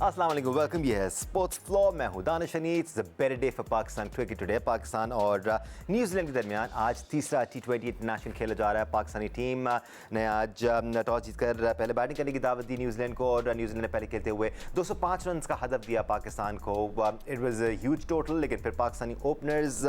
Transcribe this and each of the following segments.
अस्सलाम वालेकुम, वेलकम। ये है स्पोर्ट्स फ्लो, मैं हूं Danish Hanif. It's a better day for Pakistan cricket today. Pakistan और न्यूजीलैंड के दरमियान आज तीसरा T20 इंटरनेशनल खेला जा रहा है। पाकिस्तानी टीम ने आज टॉस जीतकर पहले बैटिंग करने की दावत दी न्यूजीलैंड को, और न्यूजीलैंड ने पहले खेलते हुए 205 रन का हदफ दिया पाकिस्तान को। It was a huge total, लेकिन फिर पाकिस्तानी ओपनर्स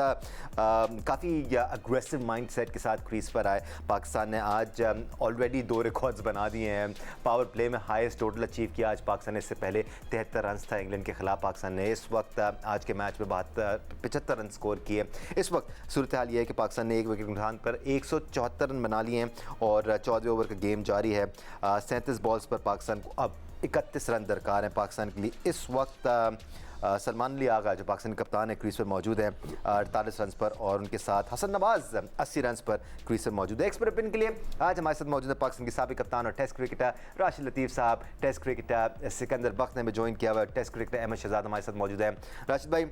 काफ़ी अग्रेसिव माइंड सेट के साथ क्रीज पर आए। पाकिस्तान ने आज ऑलरेडी 2 रिकॉर्ड्स बना दिए हैं। पावर प्ले में हाईएस्ट टोटल अचीव किया आज पाकिस्तान ने। इससे पहले 73 रन था इंग्लैंड के खिलाफ पाकिस्तान ने। इस वक्त आज के मैच में 75 रन स्कोर किए। इस वक्त सूरत हाल ये है कि पाकिस्तान ने 1 विकेट नुकसान पर 174 रन बना लिए हैं और 14वें ओवर का गेम जारी है। 37 बॉल्स पर पाकिस्तान को अब 31 रन दरकार हैं पाकिस्तान के लिए। इस वक्त सलमान अली आगा जो पाकिस्तानी कप्तान है क्रीज पर मौजूद है 48 रन पर, और उनके साथ हसन नवाज 80 रन पर क्रीज पर मौजूद है। एक्सपर्ट ओपिनियन के लिए आज हमारे साथ मौजूद है पाकिस्तान के साबिक कप्तान और टेस्ट क्रिकेटर राशिद लतीफ़ साहब, टेस्ट क्रिकेटर सिकंदर बख्त ने भी ज्वाइन किया हुआ, टेस्ट क्रिकेटर अहमद शहजाद हमारे साथ मौजूद है। राशिद भाई,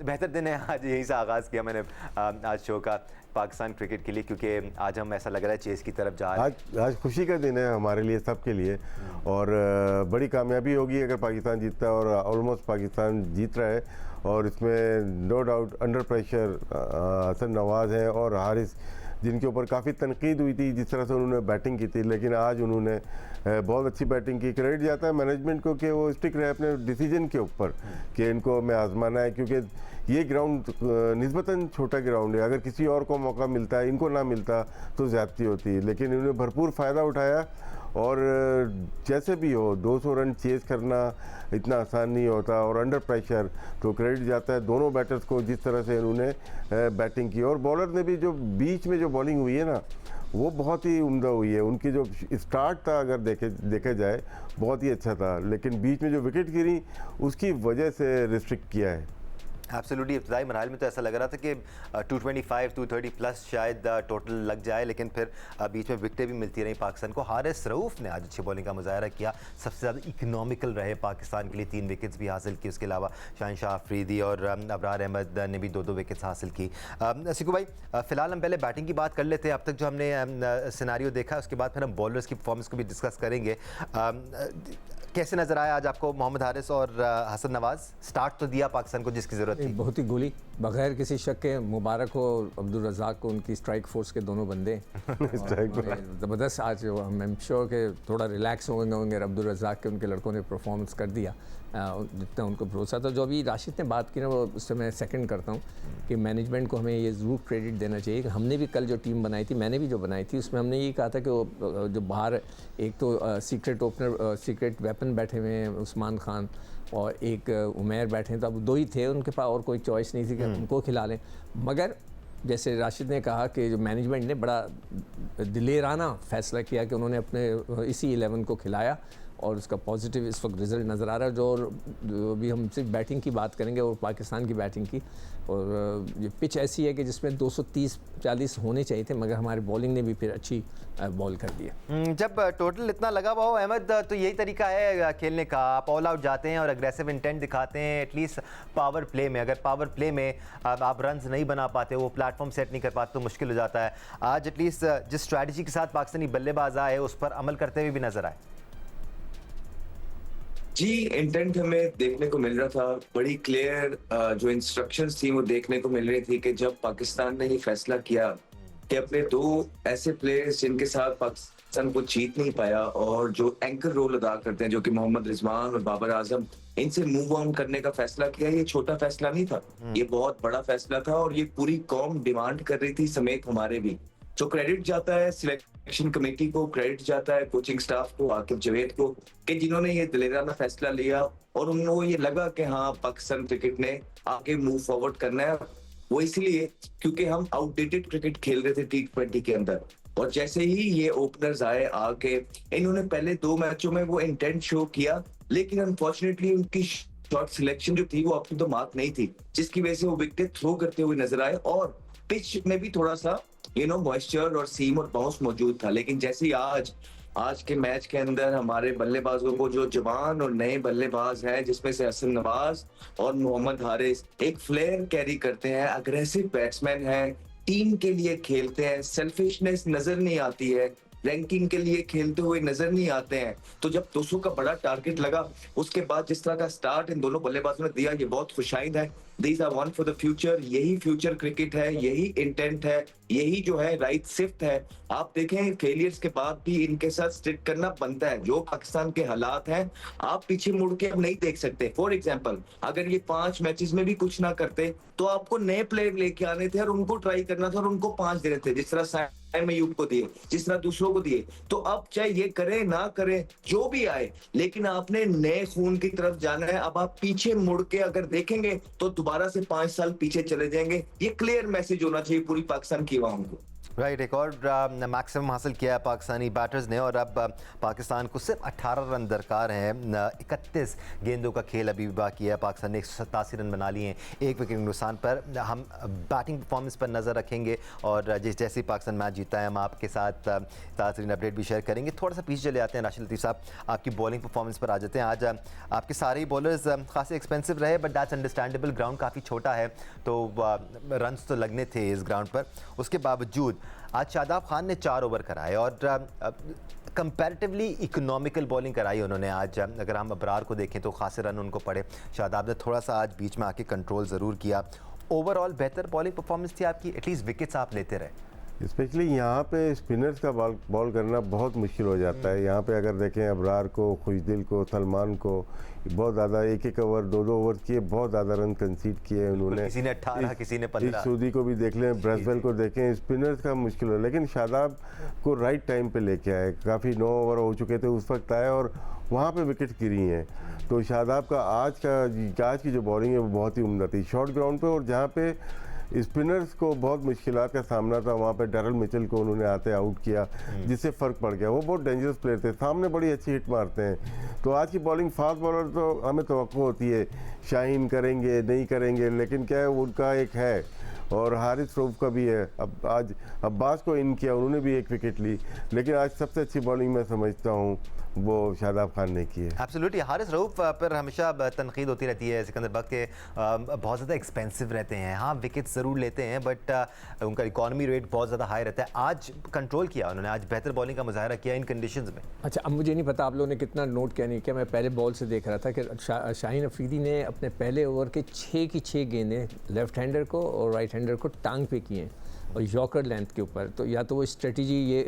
बेहतर दिन है आज, यहीं से आगाज़ किया मैंने आज शो का पाकिस्तान क्रिकेट के लिए, क्योंकि आज हम ऐसा लग रहा है चेस की तरफ जा रहे हैं। आज खुशी का दिन है हमारे लिए, सब के लिए, और बड़ी कामयाबी होगी अगर पाकिस्तान जीतता है, और ऑलमोस्ट पाकिस्तान जीत रहा है। और इसमें no doubt under pressure Hasan Nawaz हैं और हारिस, जिनके ऊपर काफ़ी तनकीद हुई थी जिस तरह से उन्होंने बैटिंग की थी, लेकिन आज उन्होंने बहुत अच्छी बैटिंग की। क्रेडिट जाता है मैनेजमेंट को कि वो स्टिक रहे अपने डिसीजन के ऊपर कि इनको हमें आजमाना है, क्योंकि ये ग्राउंड निस्बतन छोटा ग्राउंड है। अगर किसी और को मौका मिलता है, इनको ना मिलता तो ज़्यादती होती है, लेकिन इन्होंने भरपूर फ़ायदा उठाया। और जैसे भी हो 200 रन चेज़ करना इतना आसान नहीं होता, और अंडर प्रेशर तो क्रेडिट जाता है दोनों बैटर्स को जिस तरह से इन्होंने बैटिंग की। और बॉलर ने भी जो बीच में जो बॉलिंग हुई है ना, वो बहुत ही उम्दा हुई है। उनकी जो स्टार्ट था अगर देखा जाए बहुत ही अच्छा था, लेकिन बीच में जो विकेट गिरी उसकी वजह से रिस्ट्रिक्ट किया है। एब्सोल्युटली। इब्तदाई मरहल में तो ऐसा लग रहा था कि 225 230 प्लस शायद टोटल लग जाए, लेकिन फिर बीच में विकेटें भी मिलती रही पाकिस्तान को। हारिस रऊफ़ ने आज अच्छी बॉलिंग का मुजाहरा किया, सबसे ज़्यादा इकनॉमिकल रहे पाकिस्तान के लिए, 3 विकेट्स भी हासिल की। उसके अलावा शाहनशाह अफरीदी और अबरार अहमद ने भी 2-2 विकेट्स हासिल की। सिकू भाई, फ़िलहाल हम पहले बैटिंग की बात कर लेते हैं। अब तक जो हमने सिनारियो देखा है उसके बाद फिर हम बॉलर्स की परफॉर्मेंस को भी डिस्कस करेंगे। कैसे नज़र आया आज आपको मोहम्मद हारिस और हसन नवाज? स्टार्ट तो दिया पाकिस्तान को जिसकी ज़रूरत थी। बहुत ही गोली, बगैर किसी शक के। मुबारक हो अब्दुल रज़ाक को, उनकी स्ट्राइक फोर्स के दोनों बंदे ज़बरदस्त। आज आई एम श्योर कि थोड़ा रिलैक्स होंगे अब्दुल रज़ाक के, उनके लड़कों ने परफॉर्मेंस कर दिया जितना उनको भरोसा था। जो अभी राशिद ने बात की ना, वो उससे मैं सेकंड करता हूँ कि मैनेजमेंट को हमें ये ज़रूर क्रेडिट देना चाहिए कि हमने भी कल जो टीम बनाई थी, मैंने भी जो बनाई थी, उसमें हमने ये कहा था कि वो जो बाहर एक तो सीक्रेट ओपनर सीक्रेट वेपन बैठे हुए हैं उस्मान खान, और एक उमैर बैठे हैं, तो अब 2 ही थे उनके पास, और कोई चॉइस नहीं थी कि उनको खिला लें। मगर जैसे राशिद ने कहा कि जो मैनेजमेंट ने बड़ा दिलेराना फैसला किया कि उन्होंने अपने इसी 11 को खिलाया, और उसका पॉजिटिव इस वक्त रिज़ल्ट नज़र आ रहा है। जो अभी हम सिर्फ बैटिंग की बात करेंगे और पाकिस्तान की बैटिंग की, और ये पिच ऐसी है कि जिसमें 230-40 होने चाहिए थे, मगर हमारी बॉलिंग ने भी फिर अच्छी बॉल कर दिया। जब टोटल इतना लगा हुआ हो अहमद, तो यही तरीका है खेलने का। आप ऑल आउट जाते हैं और अग्रेसिव इंटेंट दिखाते हैं। एटलीस्ट पावर प्ले में, अगर पावर प्ले में आप रन्स नहीं बना पाते, वो प्लेटफॉर्म सेट नहीं कर पाते, तो मुश्किल हो जाता है। आज एटलीस्ट जिस स्ट्रैटेजी के साथ पाकिस्तानी बल्लेबाज आए उस पर अमल करते हुए भी नजर आए। जी, इंटेंट हमें देखने को मिल रहा था, बड़ी क्लियर जो इंस्ट्रक्शंस थी वो देखने को मिल रही थी कि जब पाकिस्तान ने ये फैसला किया कि अपने 2 ऐसे प्लेयर्स जिनके साथ पाकिस्तान को जीत नहीं पाया और जो एंकर रोल अदा करते हैं, जो कि मोहम्मद रिजवान और बाबर आजम, इनसे मूव ऑन करने का फैसला किया। ये छोटा फैसला नहीं था, ये बहुत बड़ा फैसला था, और ये पूरी कौम डिमांड कर रही थी, समेत हमारे भी। जो क्रेडिट जाता है सिलेक्शन कमेटी को, क्रेडिट जाता है कोचिंग स्टाफ को, आकिब जवेद को, कि जिन्होंने ये दिलेराना फैसला लिया और उनको ये लगा कि हाँ, पाकिस्तान क्रिकेट ने आगे मूव फॉरवर्ड करना है। वो इसलिए क्योंकि हम आउटडेटेड क्रिकेट खेल रहे थे T20 के अंदर, और जैसे ही ये ओपनर्स आए आके, इन्होंने पहले 2 मैचों में वो इंटेंट शो किया, लेकिन अनफॉर्चुनेटली उनकी शॉट सिलेक्शन जो थी वो अप टू द मार्क नहीं थी, जिसकी वजह से वो विकेट थ्रो करते हुए नजर आए। और पिच में भी थोड़ा सा मॉइस्चर और सीम और बाउंस मौजूद था। लेकिन जैसे ही आज के मैच के अंदर हमारे बल्लेबाजों को, जो जवान और नए बल्लेबाज हैं, जिसमें से हसन नवाज और मोहम्मद हारिस एक फ्लेयर कैरी करते हैं, अग्रेसिव बैट्समैन हैं, टीम के लिए खेलते हैं, सेल्फिशनेस नजर नहीं आती है, रैंकिंग के लिए खेलते हुए नजर नहीं आते हैं। तो जब 200 का बड़ा टारगेट लगा, उसके बाद जिस तरह का स्टार्ट इन दोनों बल्लेबाजों ने दिया, ये बहुत खुशाइंद है। These are one for the future. यही फ्यूचर क्रिकेट है, यही इंटेंट है, यही जो है राइट शिफ्ट है। आप देखें फेलियर्स के बाद भी इनके साथ स्टिक करना बनता है। जो पाकिस्तान के हालात हैं, आप पीछे मुड़ के अब नहीं देख सकते। फॉर एग्जांपल, अगर ये 5 मैचेस में भी कुछ ना करते तो आपको नए प्लेयर लेके आने थे और उनको ट्राई करना था और उनको 5 देने थे, जिस तरह साइम अयूब को दिए, जिस तरह दूसरों को दिए। तो अब चाहे ये करें ना करें, जो भी आए, लेकिन आपने नए खून की तरफ जाना है। अब आप पीछे मुड़ के अगर देखेंगे तो दोबारा से 5 साल पीछे चले जाएंगे। ये क्लियर मैसेज होना चाहिए पूरी पाकिस्तान की आवाम को। राइट, एक और मैक्सिमम हासिल किया है पाकिस्तानी बैटर्स ने और अब पाकिस्तान को सिर्फ 18 रन दरकार हैं। 31 गेंदों का खेल अभी भी बाकी है। पाकिस्तान ने 187 रन बना लिए हैं, 1 विकेट नुकसान पर। हम बैटिंग परफॉर्मेंस पर नज़र रखेंगे और जैसे पाकिस्तान मैच जीता है हम आपके साथ ताज़ा अपडेट भी शेयर करेंगे। थोड़ा सा पीछे चले आते हैं राशिद लतीफ़ साहब, आपकी बॉलिंग परफॉर्मेंस पर आ जाते हैं। आज आपके सारे ही बॉलर्स खासे एक्सपेंसिव रहे, बट दैट्स अंडरस्टैंडेबल। ग्राउंड काफ़ी छोटा है तो रन्स तो लगने थे इस ग्राउंड पर। उसके बावजूद आज शादाब खान ने 4 ओवर कराए और कंपैरेटिवली इकोनॉमिकल बॉलिंग कराई उन्होंने आज। अगर हम अबरार को देखें तो खासे रन उनको पड़े। शादाब ने थोड़ा सा आज बीच में आके कंट्रोल ज़रूर किया। ओवरऑल बेहतर बॉलिंग परफॉर्मेंस थी आपकी, एटलीस्ट विकेट्स आप लेते रहे। स्पेशली यहाँ पे स्पिनर्स का बॉल करना बहुत मुश्किल हो जाता है। यहाँ पे अगर देखें अबरार को, खुशदिल को, सलमान को, बहुत ज़्यादा 1-1 ओवर 2-2 ओवर किए, बहुत ज़्यादा रन कंसीड किए उन्होंने। किसी ने 18, किसी ने 15। सूदी को भी देख लें, ब्रैसवेल को देखें, स्पिनर्स का मुश्किल हो। लेकिन शादाब को राइट टाइम पे लेके आए। काफ़ी 9 ओवर हो चुके थे उस वक्त आए और वहाँ पे विकेट गिरी हैं। तो शादाब का आज की जो बॉलिंग है वो बहुत ही उम्दा थी शॉर्ट ग्राउंड पे। और जहाँ पे स्पिनर्स को बहुत मुश्किलात का सामना था, वहाँ पे डैरल मिचेल को उन्होंने आते आउट किया, जिससे फ़र्क पड़ गया। वो बहुत डेंजरस प्लेयर थे, सामने बड़ी अच्छी हिट मारते हैं। तो आज की बॉलिंग फास्ट बॉलर तो हमें तवक्को होती है शाहीन करेंगे नहीं करेंगे, लेकिन क्या है उनका एक है। और हारिस रऊफ का भी है। अब आज अब्बास को इन किया, उन्होंने भी 1 विकेट ली। लेकिन आज सबसे अच्छी बॉलिंग मैं समझता हूँ वो शादाब खान ने की है। एब्सोल्युटली। हारिस रऊफ पर हमेशा तनकीद होती रहती है सिकंदर बख्त के बहुत ज़्यादा एक्सपेंसिव रहते हैं। हाँ, विकेट ज़रूर लेते हैं बट उनका इकॉनमी रेट बहुत ज़्यादा हाई रहता है। आज कंट्रोल किया उन्होंने, आज बेहतर बॉलिंग का मुजाहरा किया इन कंडीशंस में। अच्छा, अब मुझे नहीं पता आप लोगों ने कितना नोट किया नहीं किया। मैं पहले बॉल से देख रहा था कि शाहीन अफरीदी ने अपने पहले ओवर के 6 की 6 गेंदें लेफ्ट हैंडर को और राइट हैंडर को टांग पे किए हैं और यॉर्कर लेंथ के ऊपर। तो या तो वो स्ट्रेटजी ये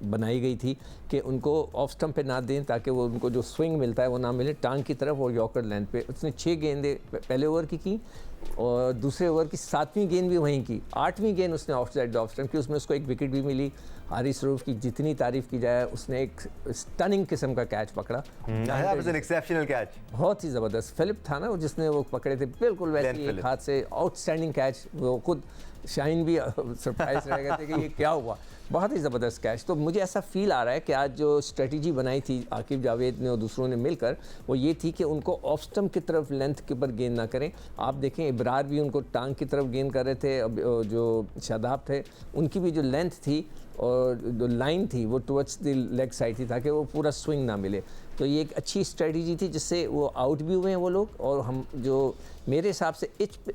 बनाई गई थी कि उनको ऑफ स्टंप पे ना दें ताकि वो उनको जो स्विंग मिलता है वो ना मिले टांग की तरफ और यॉर्कर लेंथ पे। उसने 6 गेंदें पहले ओवर की और दूसरे ओवर की 7वीं गेंद भी वहीं की। 8वीं गेंद उसने ऑफ साइड ऑफ स्टंप की, उसमें उसको 1 विकेट भी मिली। हारिस रऊफ की जितनी तारीफ की जाए, उसने एक स्टनिंग किस्म का कैच पकड़ा। एक्सेप्शनल कैच, बहुत ही ज़बरदस्त। फिलिप था ना वो जिसने वो पकड़े थे, बिल्कुल वैसे एक हाथ से आउटस्टैंडिंग कैच। वो खुद शाहीन भी सरप्राइज रह गए थे कि ये क्या हुआ। बहुत ही ज़बरदस्त कैच। तो मुझे ऐसा फील आ रहा है कि आज जो स्ट्रेटजी बनाई थी आकिब जावेद ने और दूसरों ने मिलकर, वो ये थी कि उनको ऑफ स्टंप की तरफ लेंथ के ऊपर गेंद ना करें। आप देखें इब्रार भी उनको टांग की तरफ गेंद कर रहे थे। अब जो शादाब थे उनकी भी जो लेंथ थी और जो लाइन थी वो टुवर्ड्स द लेग साइड थी ताकि वो पूरा स्विंग ना मिले। तो ये एक अच्छी स्ट्रेटजी थी जिससे वो आउट भी हुए हैं वो लोग। और हम जो मेरे हिसाब से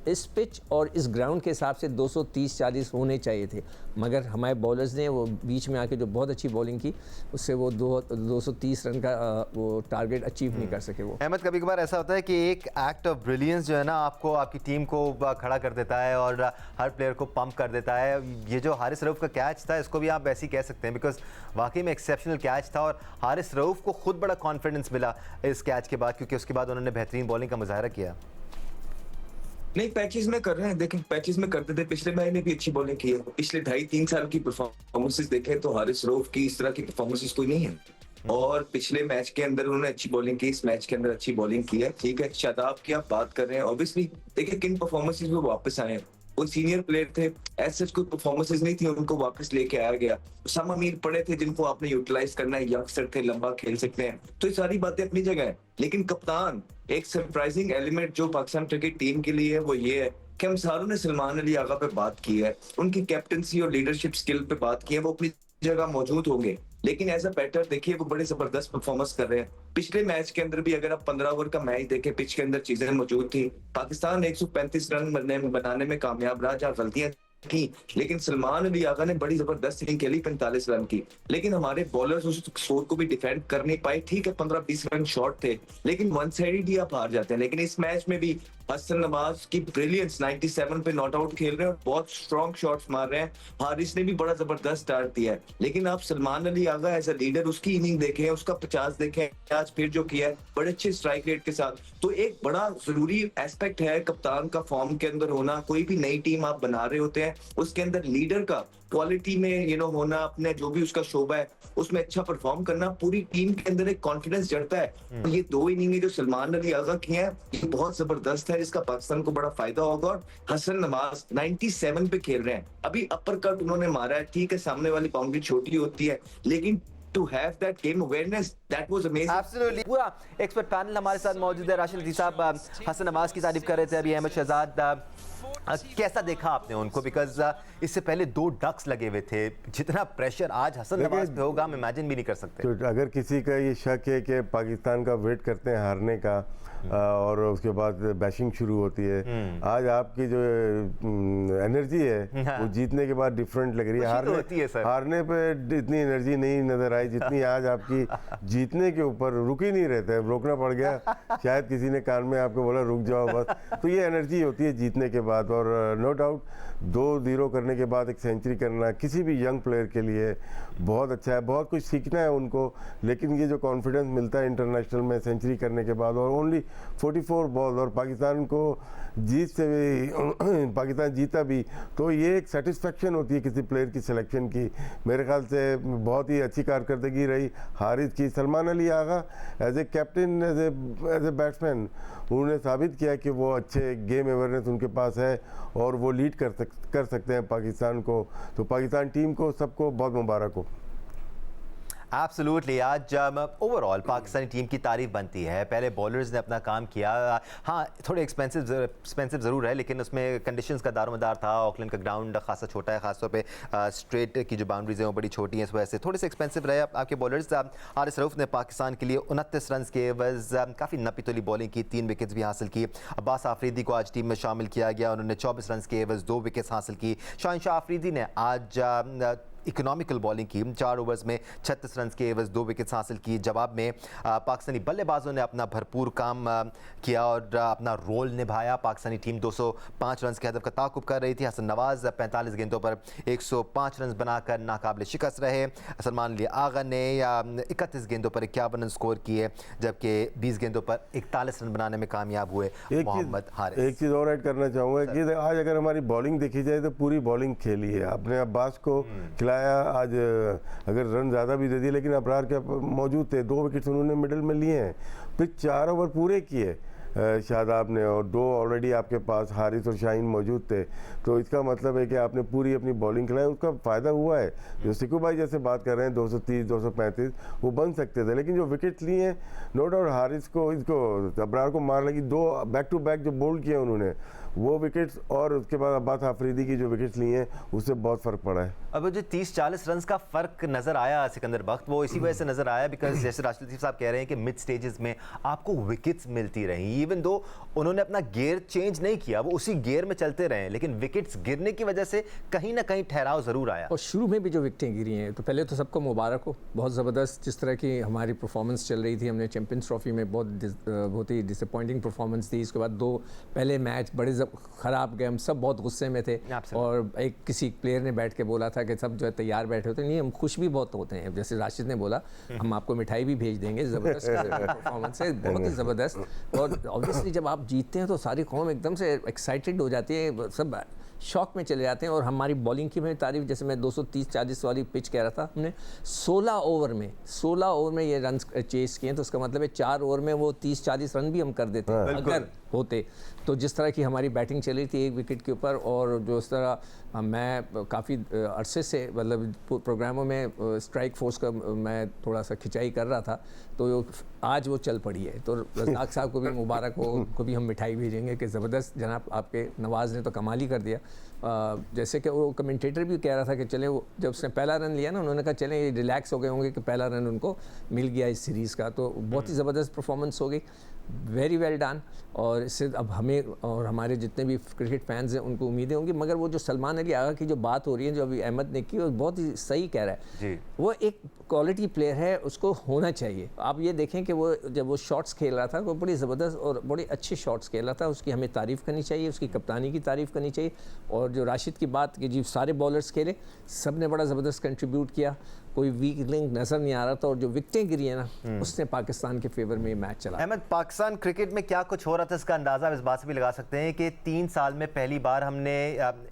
इस पिच और इस ग्राउंड के हिसाब से 230-40 होने चाहिए थे, मगर हमारे बॉलर्स ने वो बीच में आके जो बहुत अच्छी बॉलिंग की उससे वो 230 रन का वो टारगेट अचीव नहीं कर सके। वो अहमद, कभी कभार ऐसा होता है कि एक एक्ट ऑफ ब्रिलियंस जो है ना आपको आपकी टीम को खड़ा कर देता है और हर प्लेयर को पंप कर देता है। ये जो हारिस रऊफ का कैच था इसको भी आप वैसे ही कह सकते हैं, बिकॉज वाकई में एक्सेप्शनल कैच था और हारिस रऊफ को खुद बड़ा कॉन्फिडेंस मिला इस कैच के बाद, क्योंकि उसके बाद उन्होंने बेहतरीन बॉलिंग का मुजाहरा किया। नहीं, पैचेस में कर रहे हैं। देखें, पैचेस में करते थे, पिछले मैच में भी अच्छी बॉलिंग की है। पिछले 2.5-3 साल की परफॉर्मेंसेस देखें तो हारिस रऊफ की इस तरह की परफॉर्मेंसेस कोई नहीं है। और पिछले मैच के अंदर उन्होंने अच्छी बॉलिंग की, इस मैच के अंदर अच्छी बॉलिंग की है। ठीक है, शादाब की आप बात कर रहे हैं, ऑब्वियसली देखिए किन परफॉर्मेंसेस में वापस आए हैं। वो सीनियर प्लेयर थे, ऐसे कोई परफॉर्मेंसेस नहीं थी, उनको वापस लेके आया गया। सम अमीर पड़े थे जिनको आपने यूटिलाइज करना है, यंगस्टर थे, लंबा खेल सकते हैं, तो ये सारी बातें अपनी जगह है। लेकिन कप्तान, एक सरप्राइजिंग एलिमेंट जो पाकिस्तान क्रिकेट टीम के लिए है वो ये है कि हम सारों ने सलमान अली आगा पे बात की है, उनकी कैप्टनसी और लीडरशिप स्किल पे बात की है, वो अपनी जगह मौजूद होंगे। लेकिन एज अ बैटर देखिए वो बड़े जबरदस्त परफॉर्मेंस कर रहे हैं। पिछले मैच के अंदर भी अगर आप 15 ओवर का मैच देखें, पिच के अंदर चीजें मौजूद थी। पाकिस्तान 135 रन बनाने में कामयाब रहा, जहाँ गलतियां की, लेकिन सलमान अली आगा ने बड़ी जबरदस्त इनिंग खेली 45 रन की, लेकिन हमारे बॉलर्स उस स्कोर को भी डिफेंड कर नहीं पाए। ठीक है 15-20 रन शॉर्ट थे, लेकिन वन साइडेड ही आप हार जाते हैं। लेकिन इस मैच में भी हसन नवाज की ब्रिलियंस 97 पे नॉट आउट खेल रहे हैं और बहुत स्ट्रॉन्ग शॉट्स मार रहे हैं। हारिस ने भी बड़ा जबरदस्त स्टार्ट दिया है, लेकिन आप Salman Ali Agha as a leader उसकी इनिंग देखें, उसका 50 देखें आज फिर जो किया है बड़े अच्छे स्ट्राइक रेट के साथ। तो एक बड़ा जरूरी एस्पेक्ट है कप्तान का फॉर्म के अंदर होना। कोई भी नई टीम आप बना रहे होते हैं उसके अंदर लीडर का क्वालिटी में होना, अपने जो भी उसका शोबा है उसमें अच्छा परफॉर्म करना, पूरी टीम के अंदर एक कॉन्फिडेंस जड़ता है। ये 2 इनिंगें जो सलमान अली आगा की हैं ये बहुत जबरदस्त है, जिसका पाकिस्तान को बड़ा फायदा होगा। और हसन नवाज 97 पे खेल रहे हैं, अभी अपर कट उन्होंने मारा है, ठीक है सामने वाली बाउंड्री छोटी होती है, लेकिन to have that game awareness that was amazing. Absolutely. पूरा एक्सपर्ट पैनल हमारे साथ मौजूद है। राशिद लतीफ़ साहब हसन नवाज की तारीफ कर रहे थे अभी, अहमद शहजाद कैसा देखा आपने उनको? बिकॉज इससे पहले 2 डक्स लगे हुए थे, जितना प्रेशर आज हसन नवाज पे होगा हम इमेजिन भी नहीं कर सकते। तो अगर किसी का ये शक है कि पाकिस्तान का वेट करते हैं हारने का और उसके बाद बैशिंग शुरू होती है, आज आपकी जो एनर्जी है वो जीतने के बाद डिफरेंट लग रही है। हारने पे इतनी एनर्जी नहीं नजर आई जितनी आज आपकी जीतने के ऊपर। रुक ही नहीं रहते, रोकना पड़ गया, शायद किसी ने कान में आपको बोला रुक जाओ बस। तो ये एनर्जी होती है जीतने के बाद। और नो डाउट 2-0 करने के बाद एक सेंचुरी करना किसी भी यंग प्लेयर के लिए बहुत अच्छा है, बहुत कुछ सीखना है उनको। लेकिन ये जो कॉन्फिडेंस मिलता है इंटरनेशनल में सेंचुरी करने के बाद, और ओनली 44 बॉल, और पाकिस्तान को जीत से भी पाकिस्तान जीता भी, तो ये एक सेटिस्फेक्शन होती है किसी प्लेयर की सिलेक्शन की। मेरे ख्याल से बहुत ही अच्छी कारकर्दगी रही हारिस की। Salman Ali Agha as a captain, as a batsman, उन्होंने साबित किया कि वो अच्छे गेम अवेयरनेस उनके पास है और वो लीड कर सकते हैं पाकिस्तान को। तो पाकिस्तान टीम को सबको बहुत मुबारक हो। एब्सोल्युटली। आज ओवरऑल पाकिस्तानी टीम की तारीफ बनती है। पहले बॉलर्स ने अपना काम किया, हाँ थोड़े एक्सपेंसिव ज़रूर है, लेकिन उसमें कंडीशंस का दारोमदार था। ऑकलैंड का ग्राउंड खासा छोटा है, खासतौर पे स्ट्रेट की जो बाउंड्रीज हैं वो बड़ी छोटी हैं, इस वजह से थोड़े से एक्सपेंसिव रहे आपके बॉलर्स। हारिस रऊफ ने पाकिस्तान के लिए 29 रन के एवज काफ़ी नपी तुली बॉलिंग की, 3 विकेट्स भी हासिल की। अब्बास आफरीदी को आज टीम में शामिल किया गया, उन्होंने 24 रन के एवज 2 विकेट्स हासिल की। शाहिन आफरीदी ने आज इकोनॉमिकल बॉलिंग की, 4 ओवर्स में 36 रन के एवज 2 विकेट्स हासिल की। जवाब में पाकिस्तानी बल्लेबाजों ने अपना भरपूर काम किया और अपना रोल निभाया। पाकिस्तानी टीम 205 रन के हदफ का ताक़ुब कर रही थी। हसन नवाज 45 गेंदों पर 105 रन बनाकर नाकाबिल शिकस्त रहे। सलमान अली आगा ने 31 गेंदों पर 51 रन स्कोर किए, जबकि 20 गेंदों पर 41 रन बनाने में कामयाब हुए मोहम्मद हारिस। एक चीज़ और ऐड करना चाहूँगा कि आज अगर हमारी बॉलिंग देखी जाए तो पूरी बॉलिंग खेली है। आपने अब्बास को आज अगर रन ज़्यादा भी दे दिए, लेकिन अबरार के मौजूद थे, 2 विकेट्स उन्होंने मिडिल में लिए हैं, फिर 4 ओवर पूरे किए शादाब ने, और 2 ऑलरेडी आपके पास हारिस और शाहीन मौजूद थे। तो इसका मतलब है कि आपने पूरी अपनी बॉलिंग खिलाई, उसका फ़ायदा हुआ है। जो सिकू भाई जैसे बात कर रहे हैं 230 235 वो बन सकते थे, लेकिन जो विकेट्स लिए हैं नो डाउट हारिस को, इसको अबरार को मार लगी। 2 बैक टू बैक जो बोल्ड किए उन्होंने वो विकेट्स, और उसके बाद अब्बास आफरीदी की जो विकेट्स लिए हैं उससे बहुत फ़र्क पड़ा है। अब जो 30-40 रन का फ़र्क नज़र आया सिकंदर बख्त, वो इसी वजह से नज़र आया बिकॉज जैसे राशिद लतीफ़ साहब कह रहे हैं कि मिड स्टेजेस में आपको विकेट्स मिलती रहीं, इवन दो उन्होंने अपना गियर चेंज नहीं किया, वो उसी गियर में चलते रहे, लेकिन विकेट्स गिरने की वजह से कहीं ना कहीं ठहराव ज़रूर आया। और शुरू में भी जो विकेटें गिरी हैं, तो पहले तो सबको मुबारक हो, बहुत ज़बरदस्त जिस तरह की हमारी परफॉर्मेंस चल रही थी। हमने चैंपियंस ट्रॉफी में बहुत ही डिसअपॉइंटिंग परफॉर्मेंस दी। इसके बाद 2 पहले मैच बड़े ख़राब गए, हम सब बहुत गुस्से में थे। और एक किसी प्लेयर ने बैठ के बोला था कि सब जो है तैयार बैठे होते हैं, नहीं हम खुश भी बहुत होते हैं। जैसे राशिद ने बोला हम आपको मिठाई भी भेज देंगे, ज़बरदस्त परफॉर्मेंस है, बहुत ही ज़बरदस्त। और ऑब्वियसली जब आप जीतते हैं तो सारी कौम एकदम से एक्साइटेड हो जाती है, सब शॉक में चले जाते हैं। और हमारी बॉलिंग की मैं तारीफ, जैसे मैं 230-40 वाली पिच कह रहा था, हमने 16 ओवर में ये रन चेस किए, तो उसका मतलब है 4 ओवर में वो 30-40 रन भी हम कर देते हैं अगर होते। तो जिस तरह की हमारी बैटिंग चली थी 1 विकेट के ऊपर, और जो इस तरह मैं काफ़ी अरसे से मतलब प्रोग्रामों में स्ट्राइक फोर्स का मैं थोड़ा सा खिंचाई कर रहा था, तो आज वो चल पड़ी है। तो रज़ाक साहब को भी मुबारक हो, उनको भी हम मिठाई भेजेंगे कि ज़बरदस्त जनाब, आपके नवाज़ ने तो कमाल ही कर दिया। जैसे कि वो कमेंटेटर भी कह रहा था कि चले, वो जब उसने पहला रन लिया ना, उन्होंने कहा चलें ये रिलैक्स हो गए होंगे कि पहला रन उनको मिल गया इस सीरीज़ का, तो बहुत ही ज़बरदस्त परफॉर्मेंस हो गई। Very well done. और इससे अब हमें और हमारे जितने भी क्रिकेट फैंस हैं उनको उम्मीदें होंगी। मगर वो जो सलमान अली आगा की जो बात हो रही है, जो अभी अहमद ने की, वो बहुत ही सही कह रहा है जी। वो एक क्वालिटी प्लेयर है, उसको होना चाहिए। आप ये देखें कि वो जब वो शॉट्स खेल रहा था वो बड़ी ज़बरदस्त और बड़ी अच्छे शॉट्स खेल रहा था, उसकी हमें तारीफ़ करनी चाहिए, उसकी कप्तानी की तारीफ़ करनी चाहिए। और जो राशिद की बात कि जी सारे बॉलर्स खेले, सब ने बड़ा ज़बरदस्त कंट्रीब्यूट किया, कोई वीक लिंक नज़र नहीं आ रहा था। और जो विकटें गिरी है ना, उसने पाकिस्तान के फेवर में मैच चला। अहमद, पाकिस्तान क्रिकेट में क्या कुछ हो रहा था इसका अंदाज़ा इस बात से भी लगा सकते हैं कि 3 साल में पहली बार हमने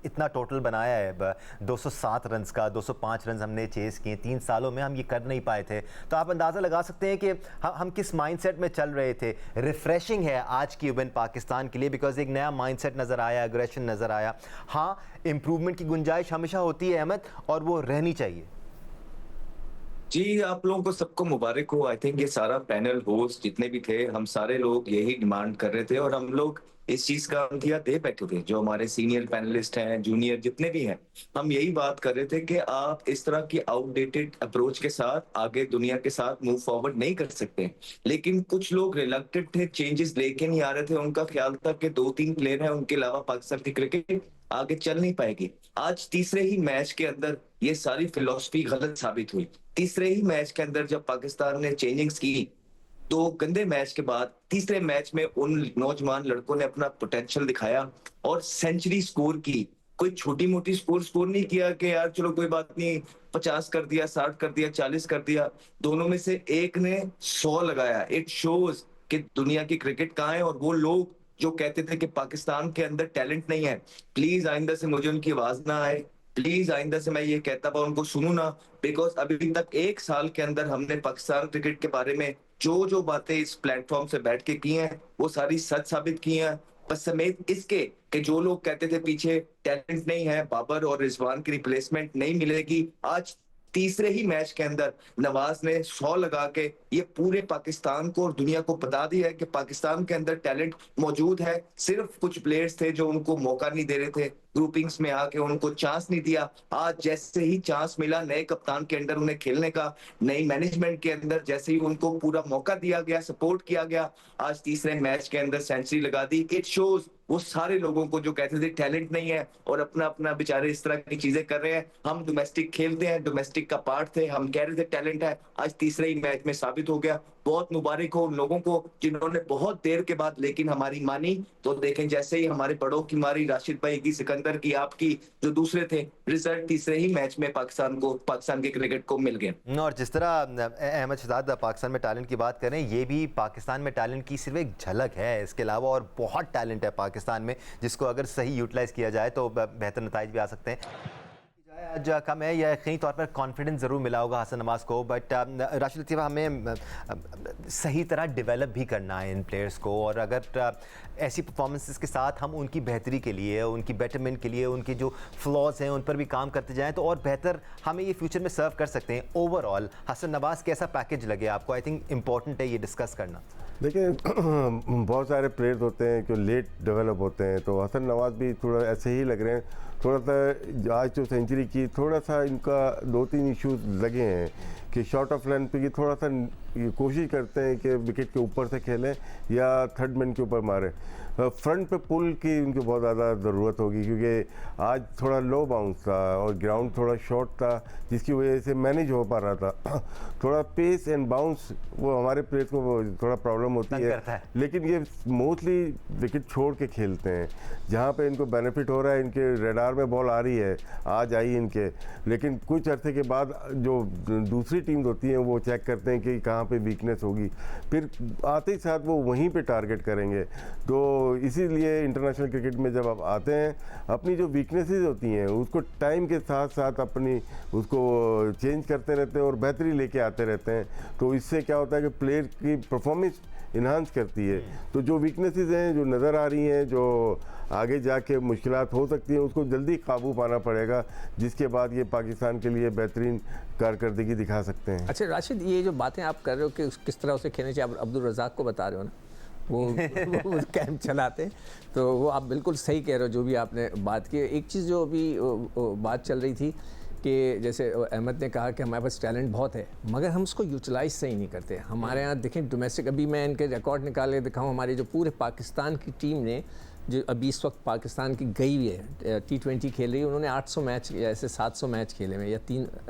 इतना टोटल बनाया है, 207 रन्स का, 205 रन हमने चेस किए। 3 सालों में हम ये कर नहीं पाए थे। तो आप अंदाज़ा लगा सकते हैं कि हम किस माइंडसेट में चल रहे थे। रिफ्रेशिंग है आज की विन पाकिस्तान के लिए, बिकॉज एक नया माइंडसेट नज़र आया, एग्रेशन नज़र आया। हाँ, इम्प्रूवमेंट की गुंजाइश हमेशा होती है अहमद, और वो रहनी चाहिए। जी, आप लोगों को सबको मुबारक हो। आई थिंक ये सारा पैनल होस्ट जितने भी थे, हम सारे लोग यही डिमांड कर रहे थे और हम लोग इस चीज का अंदिया दे बैठे थे। जो हमारे सीनियर पैनलिस्ट हैं, जूनियर जितने भी हैं, हम यही बात कर रहे थे कि आप इस तरह की आउटडेटेड अप्रोच के साथ आगे दुनिया के साथ मूव फॉरवर्ड नहीं कर सकते। लेकिन कुछ लोग रिलक्टेड थे, चेंजेस लेके नहीं आ रहे थे। उनका ख्याल था कि 2-3 प्लेयर हैं, उनके अलावा पाकिस्तान की क्रिकेट आगे चल नहीं पाएगी। आज तीसरे ही मैच के अंदर ये सारी फिलॉसफी गलत साबित हुई। तीसरे ही मैच के अंदर जब पाकिस्तान ने चेंजिंग्स की, 2 गंदे मैच के बाद तीसरे मैच में उन नौजवान लड़कों ने अपना पोटेंशियल दिखाया और सेंचुरी स्कोर की। कोई छोटी मोटी स्कोर नहीं किया कि यार चलो कोई बात नहीं, 50 कर दिया, 60 कर दिया, 40 कर दिया। दोनों में से एक ने 100 लगाया। इट शोज कि दुनिया की क्रिकेट कहाँ है। और वो लोग जो कहते थे कि पाकिस्तान के अंदर टैलेंट नहीं है, प्लीज आइंदा से मुझे उनकी आवाज ना आए। प्लीज आइंदा से मैं ये कहता हुआ उनको सुनू ना। बिकॉज अभी तक 1 साल के अंदर हमने पाकिस्तान क्रिकेट के बारे में जो बातें इस प्लेटफॉर्म से बैठ के की हैं, वो सारी सच साबित की हैं। बस समेत इसके कि जो लोग कहते थे पीछे टैलेंट नहीं है, बाबर और रिजवान की रिप्लेसमेंट नहीं मिलेगी, आज तीसरे ही मैच के अंदर नवाज ने 100 लगा के ये पूरे पाकिस्तान को और दुनिया को बता दिया है कि पाकिस्तान के अंदर टैलेंट मौजूद है। सिर्फ कुछ प्लेयर्स थे जो उनको मौका नहीं दे रहे थे, ग्रुपिंग्स में आके उनको चांस नहीं दिया। आज जैसे ही चांस मिला नए कप्तान के अंदर उन्हें खेलने का, नई मैनेजमेंट के अंदर जैसे ही उनको पूरा मौका दिया गया, सपोर्ट किया गया, आज तीसरे मैच के अंदर सेंचुरी लगा दी। इट शोज वो सारे लोगों को जो कहते थे टैलेंट नहीं है और अपना अपना बेचारे इस तरह की चीजें कर रहे हैं। हम डोमेस्टिक खेलते हैं, डोमेस्टिक का पार्ट थे, हम कह रहे थे टैलेंट है, आज तीसरे ही मैच में साबित हो गया। बहुत मुबारक हो उन लोगों को जिन्होंने बहुत देर के बाद लेकिन हमारी मानी। तो देखें जैसे ही हमारे बड़ों की मारी, राशिद भाई की, सिकंदर की, आपकी, जो दूसरे थे, रिजल्ट तीसरे ही मैच में पाकिस्तान के क्रिकेट को मिल गए। और जिस तरह अहमद शहजाद पाकिस्तान में टैलेंट की बात करें, ये भी पाकिस्तान में टैलेंट की सिर्फ एक झलक है। इसके अलावा और बहुत टैलेंट है पाकिस्तान में, जिसको अगर सही यूटिलाइज किया जाए तो बेहतर नतीजे भी आ सकते हैं। आज कम है, या यकीनी तौर पर कॉन्फिडेंस ज़रूर मिला होगा हसन नवाज को, बट राशिद लतीफ़, हमें सही तरह डेवलप भी करना है इन प्लेयर्स को। और अगर ऐसी परफॉर्मेंसेस के साथ हम उनकी बेहतरी के लिए, उनकी बेटरमेंट के लिए, उनके जो फ्लॉज हैं उन पर भी काम करते जाएं तो और बेहतर हमें ये फ्यूचर में सर्व कर सकते हैं। ओवरऑल हसन नवाज कैसा पैकेज लगे आपको? आई थिंक इम्पॉर्टेंट है ये डिस्कस करना। देखिए बहुत सारे प्लेयर्स होते हैं जो लेट डेवलप होते हैं, तो हसन नवाज भी थोड़ा ऐसे ही लग रहे हैं। थोड़ा सा आज जो सेंचुरी की, थोड़ा सा इनका 2-3 इश्यूज लगे हैं कि शॉर्ट ऑफ लेंथ पे ये थोड़ा सा कोशिश करते हैं कि विकेट के ऊपर से खेलें या थर्ड मैन के ऊपर मारें। फ्रंट पे पुल की उनको बहुत ज़्यादा ज़रूरत होगी, क्योंकि आज थोड़ा लो बाउंस था और ग्राउंड थोड़ा शॉर्ट था, जिसकी वजह से मैनेज हो पा रहा था। थोड़ा पेस एंड बाउंस वो हमारे प्लेयर्स को थोड़ा प्रॉब्लम होती है, लेकिन ये मोस्टली विकेट छोड़ के खेलते हैं। जहाँ पे इनको बेनिफिट हो रहा है, इनके रडार में बॉल आ रही है, आज आई इनके, लेकिन कुछ अर्से के बाद जो दूसरी टीम्स होती हैं वो चेक करते हैं कि कहाँ पे वीकनेस होगी, फिर आते ही साथ वो वहीं पे टारगेट करेंगे। तो इसीलिए इंटरनेशनल क्रिकेट में जब आप आते हैं, अपनी जो वीकनेसेस होती हैं उसको टाइम के साथ साथ अपनी उसको चेंज करते रहते हैं और बेहतरी लेके आते रहते हैं। तो इससे क्या होता है कि प्लेयर की परफॉर्मेंस इन्हांस करती है। तो जो वीकनेसेस हैं जो नज़र आ रही हैं, जो आगे जाके मुश्किलात हो सकती हैं, उसको जल्दी काबू पाना पड़ेगा, जिसके बाद ये पाकिस्तान के लिए बेहतरीन कारकर्दगी दिखा सकते हैं। अच्छा राशिद, ये जो बातें आप कर रहे हो कि किस तरह उसे खेलने चाहिए, आप अब्दुल रज़ाक को बता रहे हो ना, वो कैंप चलाते हैं, तो वो आप बिल्कुल सही कह रहे हो जो भी आपने बात की। एक चीज़ जो अभी बात चल रही थी कि जैसे अहमद ने कहा कि हमारे पास टैलेंट बहुत है, मगर हम उसको यूटिलाइज सही नहीं करते। हमारे यहाँ देखें डोमेस्टिक, अभी मैं इनके रिकॉर्ड निकाल के दिखाऊँ, हमारी जो पूरे पाकिस्तान की टीम ने जो अभी इस वक्त पाकिस्तान की गई हुई है T20 खेल रही है, उन्होंने 800 मैच या ऐसे 700 मैच खेले हुए, या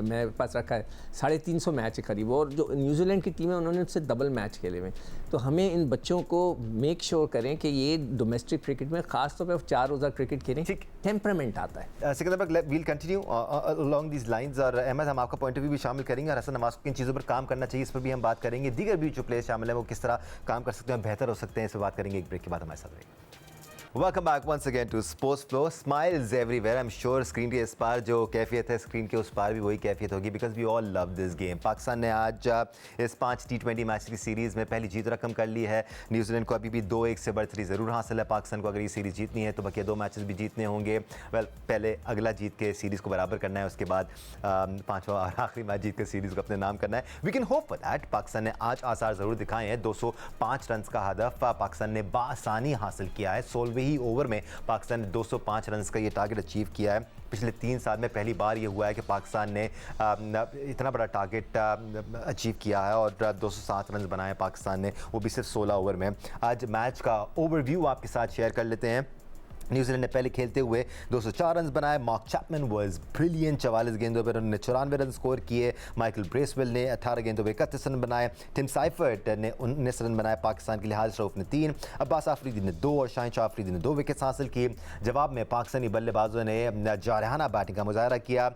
मेरे पास रखा है 350 मैच है करीब, और जो न्यूजीलैंड की टीम है उन्होंने उससे डबल मैच खेले हुए। तो हमें इन बच्चों को मेक श्योर करें कि ये डोमेस्टिक क्रिकेट में ख़ास तौर पर 4 रोज़ा क्रिकेट खेलें, टेम्परामेंट आता है। Sikandar, we'll continue along these lines, और अहमद हम आपका पॉइंट ऑफ व्यू भी शामिल करेंगे, और हसन नवाज को किन चीज़ों पर काम करना चाहिए इस पर भी हम बात करेंगे। दीगर भी जो प्लेयर्स शामिल हैं वो किस तरह काम कर सकते हैं, बेहतर हो सकते हैं, इस पर बात करेंगे एक ब्रेक के बाद। हमारे साथ रहिए। Welcome back once again to Sports Flow. Smiles everywhere. I'm sure screen के इस पार जो कैफियत है, स्क्रीन के उस पार भी वही कैफियत होगी, because we all love this game. Pakistan ने आज इस 5 T20 मैच की सीरीज़ में पहली जीत रकम कर ली है। न्यूजीलैंड को अभी भी 2-1 से बढ़तरी ज़रूर हासिल है। पाकिस्तान को अगर ये सीरीज़ जीतनी है तो बकिया 2 मैचेस भी जीतने होंगे। पहले अगला जीत के सीरीज़ को बराबर करना है, उसके बाद 5वां और आखिरी मैच जीत के सीरीज़ को अपने नाम करना है। We can hope for that. Pakistan ने आज आसार ज़रूर दिखाए हैं। 205 रन का हदफ पाकिस्तान ने बासानी हासिल किया है। 16वें ही ओवर में पाकिस्तान ने 205 रन का ये टारगेट अचीव किया है। पिछले 3 साल में पहली बार ये हुआ है कि पाकिस्तान ने इतना बड़ा टारगेट अचीव किया है, और 207 रन बनाए पाकिस्तान ने, वो भी सिर्फ 16 ओवर में। आज मैच का ओवरव्यू आपके साथ शेयर कर लेते हैं। न्यूजीलैंड ने पहले खेलते हुए 204 रन बनाए। मार्क चैपमैन वाज ब्रिलियंट, 44 गेंदों पर उन्होंने 94 रन स्कोर किए। माइकल ब्रेसवेल ने 18 गेंदों पर 31 रन बनाए। टिम साइफर्ट ने 19 रन बनाए पाकिस्तान के लिए। हारिस रऊफ ने 3, अब्बास आफरीदी ने 2 और शाहिन शाह आफरीदी ने 2 विकेट्स हासिल किए। जवाब में पाकिस्तानी बल्लेबाजों ने जारहाना बैटिंग का मुजाहरा किया।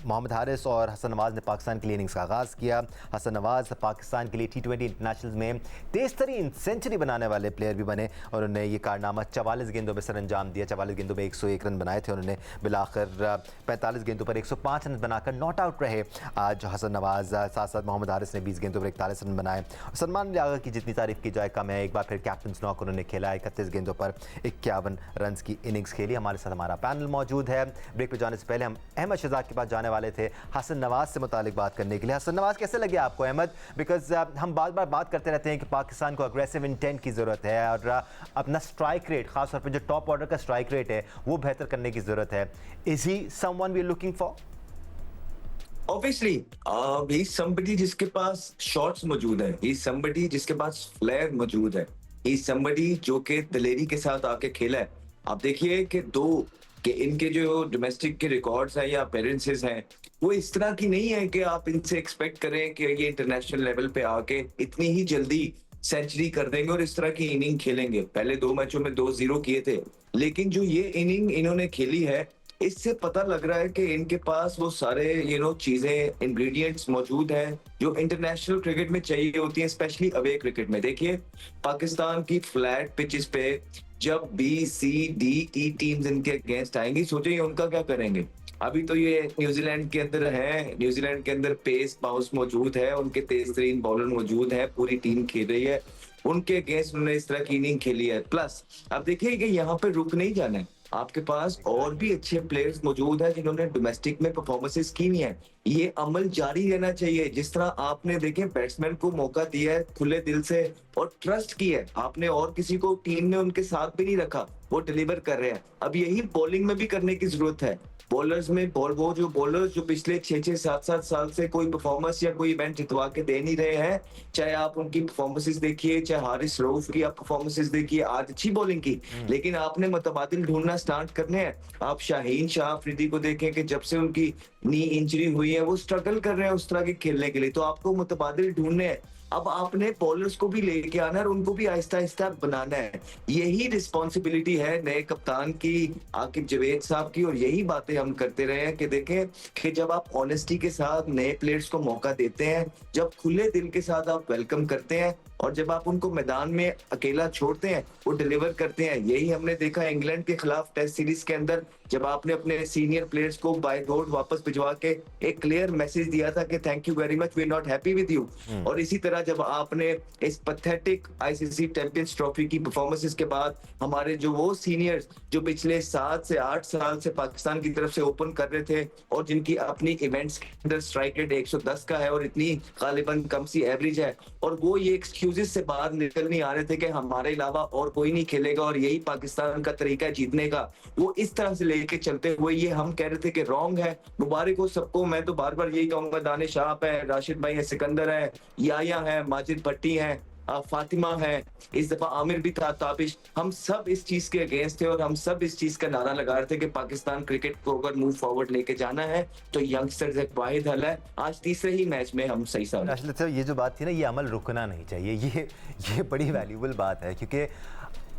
मोहम्मद हारिस और हसन नवाज ने पाकिस्तान के लिए इनिंग्स का आगाज़ किया। हसन नवाज पाकिस्तान के लिए T20 इंटरनेशनल में तेज़ तरीन सेंचुरी बनाने वाले प्लेयर भी बने, और उन्होंने ये कारनामा 44 गेंदों पर अंजाम दिया। 44 गेंदों में 101 रन बनाए थे उन्होंने। बिलाखिर 45 गेंदों पर 105 रन बनाकर नॉट आउट रहे आज हसन नवाज। साथ साथ मोहम्मद हारिस ने 20 गेंदों पर 41 रन बनाए। सलमान लियाकत की जितनी तारीफ की जाए कम है। एक बार फिर कैप्टन नॉक उन्होंने खेला। 31 गेंदों पर 51 रन की इनिंग्स खेली। हमारे साथ हमारा पैनल मौजूद है। ब्रेक पर जाने से पहले हम अहमद शहजाद के पास जाने वाले थे हसन नवाज से मुतालिक बात करने के लिए। हसन नवाज कैसे लगे आपको अहमद? बिकॉज हम बार बार बात करते रहते हैं कि पाकिस्तान को अग्रेसिव इंटेंट की ज़रूरत है, और अपना स्ट्राइक रेट, खासतौर पर जो टॉप ऑर्डर का स्ट्राइक रेट है वो बेहतर करने की जरूरत है। Is he someone we are looking for? Obviously, he's somebody जिसके पास शॉट्स मौजूद है, he's somebody जिसके पास फ्लेयर मौजूद है, he's somebody जो कि दिलेरी के साथ आके खेला है। आप देखिए कि इनके जो डोमेस्टिक के रिकॉर्ड्स हैं या अपीयरेंसेस हैं, वो इस तरह की नहीं है कि आप इनसे एक्सपेक्ट करें कि ये इंटरनेशनल लेवल पे आके इतनी ही जल्दी सेंचुरी कर देंगे और इस तरह की इनिंग खेलेंगे। पहले 2 मैचों में 2-0 किए थे, लेकिन जो ये इनिंग इन्होंने खेली है, इससे पता लग रहा है कि इनके पास वो सारे चीजें, इंग्रेडिएंट्स मौजूद हैं जो इंटरनेशनल क्रिकेट में चाहिए होती हैं, स्पेशली अवे क्रिकेट में। देखिए पाकिस्तान की फ्लैट पिचेस पे जब B-C-D-E टीम्स इनके अगेंस्ट आएंगी, सोचिए उनका क्या करेंगे। अभी तो ये न्यूजीलैंड के अंदर है, न्यूजीलैंड के अंदर पेस बाउंस मौजूद है, उनके तेज तरीन बॉलर मौजूद है, पूरी टीम खेल रही है, उनके अगेंस्ट उन्होंने इस तरह की इनिंग खेली है। प्लस अब देखिए कि यहाँ पे रुक नहीं जाना है, आपके पास और भी अच्छे प्लेयर्स मौजूद हैं जिन्होंने डोमेस्टिक में परफॉर्मेंसेस की हुई हैं। ये अमल जारी रहना चाहिए। जिस तरह आपने देखे बैट्समैन को मौका दिया है खुले दिल से और ट्रस्ट किया है आपने, और किसी को टीम ने उनके साथ भी नहीं रखा, वो डिलीवर कर रहे हैं। अब यही बॉलिंग में भी करने की जरूरत है। बॉलर्स में बॉलर्स जो पिछले 6-6, 7-7 साल से कोई परफॉर्मेंस या कोई इवेंट जितवा के दे नहीं रहे हैं, चाहे आप उनकी परफॉर्मेंसेस देखिए, चाहे हारिस रऊफ की आप परफॉर्मेंसेस देखिए, आज अच्छी बॉलिंग की, लेकिन आपने मुतबादिल ढूंढना स्टार्ट करने हैं। आप शाहीन शाह अफरीदी को देखें कि जब से उनकी नी इंजरी हुई है वो स्ट्रगल कर रहे हैं उस तरह के खेलने के लिए, तो आपको मुतबादिल ढूंढने हैं। अब आपने बॉलर्स को भी लेके आना है और उनको भी आहिस्ता आहिस्ता बनाना है। यही रिस्पॉन्सिबिलिटी है नए कप्तान की, आकिब जवेद साहब की, और यही बातें हम करते रहे हैं कि देखें कि जब आप ऑनेस्टी के साथ नए प्लेयर्स को मौका देते हैं, जब खुले दिल के साथ आप वेलकम करते हैं, और जब आप उनको मैदान में अकेला छोड़ते हैं, वो डिलीवर करते हैं। यही हमने देखा इंग्लैंड के खिलाफ टेस्ट सीरीज के अंदर, जब आपने अपने सीनियर प्लेयर्स को बाय रोड वापस भिजवा के एक क्लियर मैसेज दिया था कि thank you very much, we are not happy with you. और इसी तरह जब आपने इस पैथेटिक आईसीसी चैंपियंस ट्रॉफी की परफॉर्मेंसेस के बाद हमारे जो वो सीनियर्स जो पिछले 7 से 8 साल से पाकिस्तान की तरफ से ओपन कर रहे थे और जिनकी अपनी इवेंट्स के अंदर स्ट्राइक रेट 110 का है और इतनी गालिबन कम सी एवरेज है, और वो ये एक्सक्यूज क्रूजेस से बाहर निकल नहीं आ रहे थे कि हमारे अलावा और कोई नहीं खेलेगा और यही पाकिस्तान का तरीका है जीतने का, वो इस तरह से लेके चलते हुए ये हम कह रहे थे कि रॉन्ग है। मुबारक हो सबको, मैं तो बार बार यही कहूंगा, दानिश आप है, राशिद भाई है, सिकंदर है, याया है, माजिद भट्टी है, फातिमा है, इस दफा आमिर भी था, ताबिश, हम सब इस चीज के अगेंस्ट थे और हम सब इस चीज का नारा लगा रहे थे कि पाकिस्तान क्रिकेट को अगर मूव फॉरवर्ड लेके जाना है तो यंगस्टर्स एक वाहिद हल है। आज तीसरे ही मैच में हम सही साबित। राशिद साहब, ये जो बात थी ना, ये अमल रुकना नहीं चाहिए, ये बड़ी वैल्यूबल बात है, क्योंकि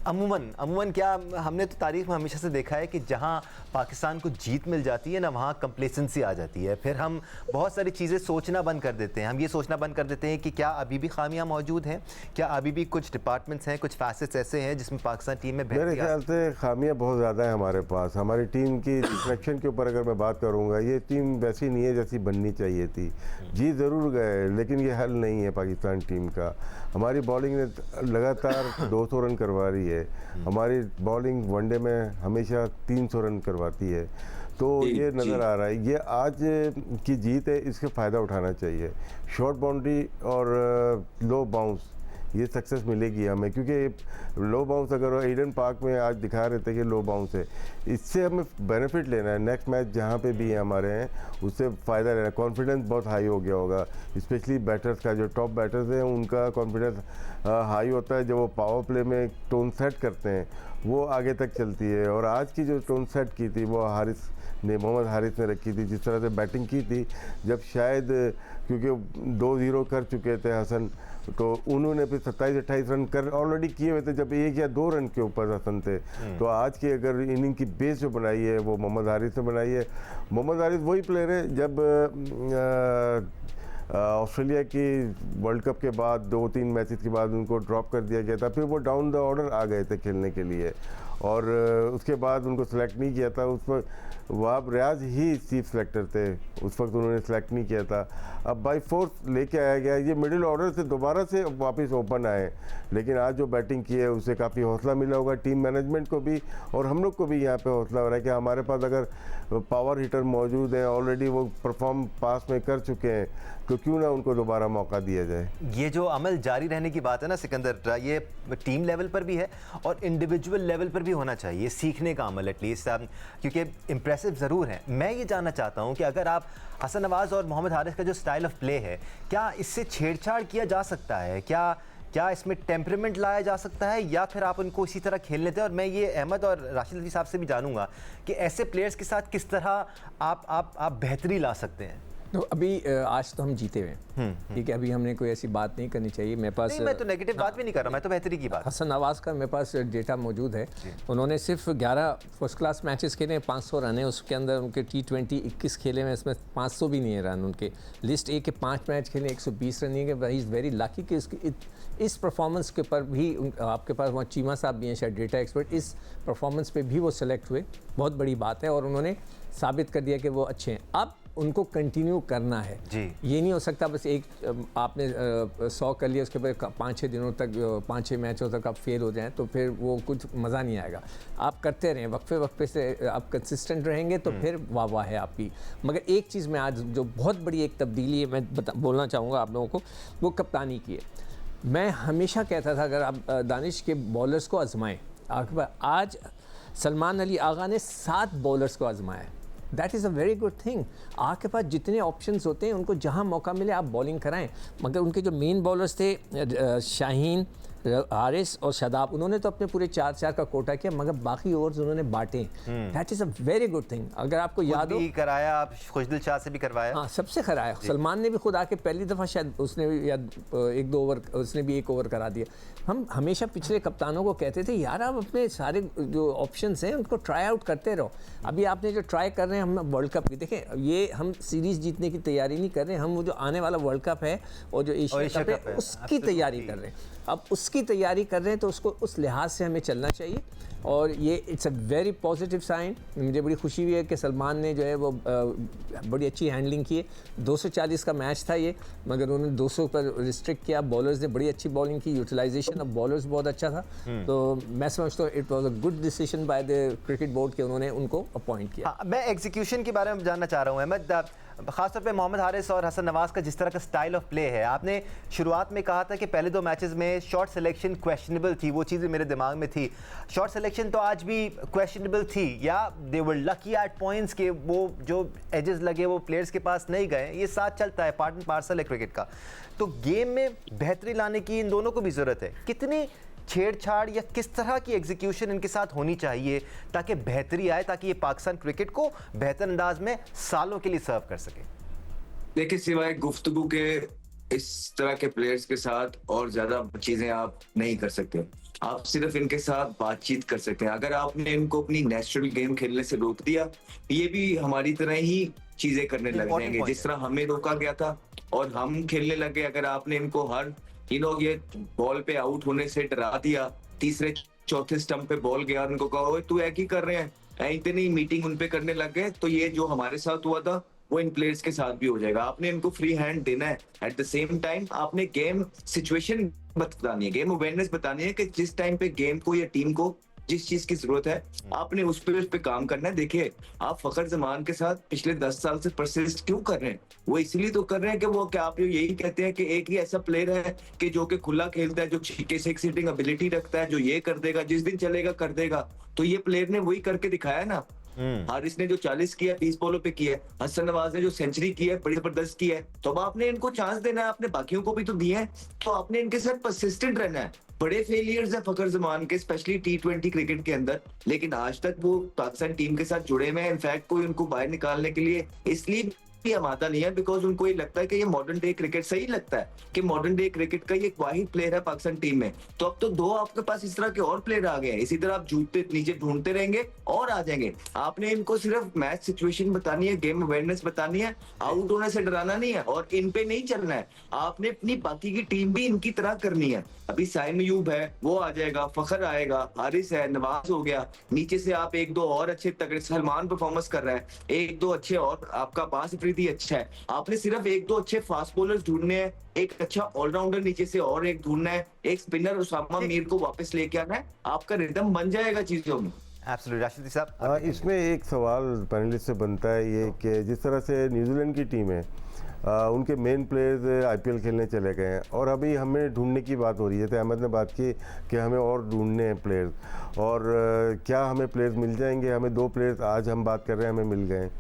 अमूमन क्या हमने तो तारीख में हमेशा से देखा है कि जहां पाकिस्तान को जीत मिल जाती है ना, वहां कंप्लेसेंसी आ जाती है, फिर हम बहुत सारी चीज़ें सोचना बंद कर देते हैं। हम ये सोचना बंद कर देते हैं कि क्या अभी भी खामियां मौजूद हैं, क्या अभी भी कुछ डिपार्टमेंट्स हैं, कुछ फैसेट्स ऐसे हैं जिसमें पाकिस्तान टीम में मेरे ख्याल से खामियां बहुत ज़्यादा है हमारे पास। हमारी टीम की सिलेक्शन के ऊपर अगर मैं बात करूँगा, ये टीम वैसी नहीं है जैसी बननी चाहिए थी। जीत ज़रूर गए लेकिन ये हल नहीं है पाकिस्तान टीम का। हमारी बॉलिंग ने लगातार 200 रन करवा रही है, हमारी बॉलिंग वनडे में हमेशा 300 रन करवाती है, तो ये नज़र आ रहा है। ये आज की जीत है, इसका फ़ायदा उठाना चाहिए। शॉर्ट बाउंड्री और लो बाउंस, ये सक्सेस मिलेगी हमें, क्योंकि लो बाउंस अगर ईडन पार्क में आज दिखा रहे थे कि लो बाउंस है, इससे हमें बेनिफिट लेना है। नेक्स्ट मैच जहाँ पे भी हमारे हैं उससे फ़ायदा लेना है। कॉन्फिडेंस बहुत हाई हो गया होगा, स्पेशली बैटर्स का, जो टॉप बैटर्स हैं उनका कॉन्फिडेंस हाई होता है। जब वो पावर प्ले में टोन सेट करते हैं वो आगे तक चलती है। और आज की जो टोन सेट की थी वो मोहम्मद हारिस ने रखी थी, जिस तरह से बैटिंग की थी, जब शायद क्योंकि 2-0 कर चुके थे हसन, तो उन्होंने फिर 27-28 रन कर ऑलरेडी किए हुए थे जब 1 या 2 रन के ऊपर हसन थे। तो आज की अगर इनिंग की बेस जो बनाई है वो मोहम्मद हारिस ने बनाई है। मोहम्मद हारिस वही प्लेयर है जब ऑस्ट्रेलिया की वर्ल्ड कप के बाद 2-3 मैचेस के बाद उनको ड्रॉप कर दिया गया था, फिर वो डाउन द ऑर्डर आ गए थे खेलने के लिए और उसके बाद उनको सेलेक्ट नहीं किया था। उस पर वहाब रियाज ही चीफ सेलेक्टर थे, उस वक्त उन्होंने सेलेक्ट नहीं किया था। अब बाई फोर्स लेके आया गया, ये मिडिल ऑर्डर से दोबारा से वापस ओपन आए, लेकिन आज जो बैटिंग की है उससे काफ़ी हौसला मिला होगा टीम मैनेजमेंट को भी और हम लोग को भी। यहाँ पे हौसला हो रहा है कि हमारे पास अगर पावर हिटर मौजूद हैं, ऑलरेडी वो परफॉर्म पास में कर चुके हैं, तो क्यों ना उनको दोबारा मौका दिया जाए। ये जो अमल जारी रहने की बात है ना सिकंदर, ये टीम लेवल पर भी है और इंडिविजुअल लेवल पर भी होना चाहिए, सीखने का अमल एटलीस्ट, क्योंकि इम्प्रेसिव ज़रूर है। मैं ये जानना चाहता हूँ कि अगर आप हसन नवाज़ और मोहम्मद हारिस का जो स्टाइल ऑफ प्ले है, क्या इससे छेड़छाड़ किया जा सकता है? क्या इसमें टेम्परामेंट लाया जा सकता है या फिर आप उनको इसी तरह खेल लेते हैं? और मैं ये अहमद और राशिद अली साहब से भी जानूंगा कि ऐसे प्लेयर्स के साथ किस तरह आप बेहतरी ला सकते हैं। तो अभी आज तो हम जीते हुए हैं, ठीक है, अभी हमने कोई ऐसी बात नहीं करनी चाहिए। मेरे पास नहीं, मैं तो नेगेटिव बात भी नहीं कर रहा, मैं तो बेहतरी की बात। हसन नवाज़ का मेरे पास डेटा मौजूद है। उन्होंने सिर्फ 11 फर्स्ट क्लास मैचेस खेले, 500 रन है, उसके अंदर उनके T20 21 खेले में, इसमें 500 भी नहीं है रन उनके। लिस्ट ए के 5 मैच खेले, 120 रन नहीं है। ही इज़ वेरी लकी कि इस परफॉर्मेंस के पर भी आपके पास वहाँ चीमा साहब भी हैं शायद डेटा एक्सपर्ट, इस परफॉर्मेंस पे भी वो सेलेक्ट हुए, बहुत बड़ी बात है और उन्होंने साबित कर दिया कि वो अच्छे हैं। अब उनको कंटिन्यू करना है जी। ये नहीं हो सकता बस एक आपने 100 कर लिया उसके बाद 5-6 दिनों तक 5-6 मैचों तक आप फेल हो जाएं तो फिर वो कुछ मज़ा नहीं आएगा। आप करते रहें, वक्फे से आप कंसिस्टेंट रहेंगे तो फिर वाह है आपकी। मगर एक चीज़ मैं आज जो बहुत बड़ी एक तब्दीली है मैं बोलना चाहूँगा आप लोगों को, वो कप्तानी की है। मैं हमेशा कहता था अगर आप दानिश के बॉलर्स को आजमाएँ, आज सलमान अली आगा ने 7 बॉलर्स को आजमाया। That is a very good thing. आपके पास जितने ऑप्शंस होते हैं उनको जहां मौका मिले आप बॉलिंग कराएं। मगर उनके जो मेन बॉलर्स थे शाहीन, हारिस और शादाब, उन्होंने तो अपने पूरे 4 का कोटा किया, मगर बाकी ओवर्स उन्होंने बांटे। That is a very good thing. अगर आपको याद हो कराया, आप खुशदिल शाह से भी करवाया। हाँ, सबसे कराया। सलमान ने भी खुद आके पहली दफ़ा शायद उसने या 1-2 ओवर, उसने भी 1 ओवर करा दिया। हम हमेशा पिछले कप्तानों को कहते थे यार आप अपने सारे जो ऑप्शंस हैं उनको ट्राई आउट करते रहो। अभी आपने जो ट्राई कर रहे हैं हम वर्ल्ड कप की, देखें ये हम सीरीज़ जीतने की तैयारी नहीं कर रहे हैं, हम वो जो आने वाला वर्ल्ड कप है और जो एशिया कप है उसकी तैयारी कर रहे हैं। अब उसकी तैयारी कर रहे हैं तो उसको उस लिहाज से हमें चलना चाहिए और ये it's a very positive sign. मुझे बड़ी खुशी हुई है कि सलमान ने जो है वो बड़ी अच्छी हैंडलिंग की है। 240 का मैच था ये, मगर उन्होंने 200 पर रिस्ट्रिक्ट किया। बॉलर्स ने बड़ी अच्छी बॉलिंग की, यूटिलाइजेशन ऑफ बॉलर्स बहुत अच्छा था। तो मैं समझता हूँ it was a good decision by the cricket board कि उन्होंने उनको अपॉइंट किया। मैं एग्जीक्यूशन के बारे में जानना चाह रहा हूँ अहमद। खासतौर पे मोहम्मद हारिस और हसन नवाज का जिस तरह का स्टाइल ऑफ प्ले है, आपने शुरुआत में कहा था कि पहले 2 मैचेस में शॉट सिलेक्शन क्वेश्चनेबल थी, वो चीज़ें मेरे दिमाग में थी। शॉट सिलेक्शन तो आज भी क्वेश्चनेबल थी, या दे वर लकी एट पॉइंट्स के वो जो एजेस लगे वो प्लेयर्स के पास नहीं गए। ये साथ चलता है, पार्ट एंड पार्सल है क्रिकेट का। तो गेम में बेहतरी लाने की इन दोनों को भी ज़रूरत है। कितनी छेड़छाड़ या किस तरह की एग्जीक्यूशन इनके साथ होनी चाहिए ताकि बेहतरी आए, ताकि ये पाकिस्तान क्रिकेट को बेहतर अंदाज में सालों के लिए सर्व कर सके? देखिए, सिवाय गुफ्तगू के इस तरह के प्लेयर्स के साथ और ज्यादा चीजें आप नहीं कर सकते। आप सिर्फ इनके साथ बातचीत कर सकते हैं। अगर आपने इनको अपनी नेचुरल गेम खेलने से रोक दिया, ये भी हमारी तरह ही चीजें करने लग जाएंगे जिस तरह हमें रोका गया था और हम खेलने लगे। अगर आपने इनको हर ये बॉल पे आउट होने से डरा दिया, तीसरे चौथे स्टंप पे बॉल गया, उनको कहो तू एक ही कर रहे हैं, इतनी मीटिंग उनपे करने लग गए, तो ये जो हमारे साथ हुआ था वो इन प्लेयर्स के साथ भी हो जाएगा। आपने इनको फ्री हैंड देना है। एट द सेम टाइम आपने गेम सिचुएशन बतानी है, गेम अवेयरनेस बतानी है कि जिस टाइम पे गेम को या टीम को जिस चीज की जरूरत है आपने उस पे काम करना है। देखिए, आप फखर जमान के साथ पिछले 10 साल से परसिस्ट क्यों कर रहे हैं? वो इसलिए तो कर रहे हैं कि वो क्या आप यही कहते हैं कि एक ही ऐसा प्लेयर है कि जो कि खुला खेलता है, जो सिक्स हिटिंग एबिलिटी रखता है, जो ये कर देगा, जिस दिन चलेगा कर देगा। तो ये प्लेयर ने वही करके दिखाया ना। हारिस ने जो 40 किया 30 बॉलों पे किया, हसन नवाज ने जो सेंचुरी की है बड़ी जबरदस्त की है। तो अब आपने इनको चांस देना है, आपने बाकियों को भी तो दिया है, तो आपने इनके साथ परसिस्टेंट रहना है। बड़े फेलियर्स है फखर जमान के, स्पेशली T20 क्रिकेट के अंदर, लेकिन आज तक वो पाकिस्तान टीम के साथ जुड़े हुए हैं। इनफैक्ट कोई उनको बाहर निकालने के लिए इसलिए भी आमादा नहीं है बिकॉज उनको ये लगता है कि ये मॉडर्न डे क्रिकेट सही लगता है कि मॉडर्न डे क्रिकेट का ये एक वाहिद प्लेयर है पाकिस्तान टीम में। तो अब तो 2 आपके पास इस तरह के और प्लेयर आ गए हैं। इसी तरह आप जूते नीचे ढूंढते रहेंगे और आ जाएंगे। आपने इनको सिर्फ मैच सिचुएशन बतानी है, गेम अवेयरनेस बतानी है, आउट होने से डराना नहीं है और इन पे नहीं चलना है। आपने अपनी बाकी की टीम भी इनकी तरह करनी है। अभी साइम अयूब है, वो आ जाएगा, फखर आएगा, हारिस है, नवाज हो गया, नीचे से आप 1-2 और अच्छे तगड़े, सलमान परफॉर्मेंस कर रहा है, 1-2 अच्छे और आपका पास भी अच्छा है। आपने सिर्फ 1-2 अच्छे फास्ट बॉलर्स ढूंढने हैं, एक अच्छा ऑलराउंडर नीचे से और एक ढूंढना है, एक स्पिनर उसामा मीर को वापस लेके आना है, आपका रिदम बन जाएगा चीजों में। एब्सोल्युटली। राशिद साहब, हाँ, इसमें एक सवाल पैनलिस्ट से बनता है ये कि जिस तरह से न्यूजीलैंड की टीम है, उनके मेन प्लेयर्स IPL खेलने चले गए हैं और अभी हमें ढूंढने की बात हो रही है। तो अहमद ने बात की कि हमें और ढूंढने हैं प्लेयर्स, और क्या हमें प्लेयर्स मिल जाएंगे? हमें 2 प्लेयर्स आज हम बात कर रहे हैं हमें मिल गए,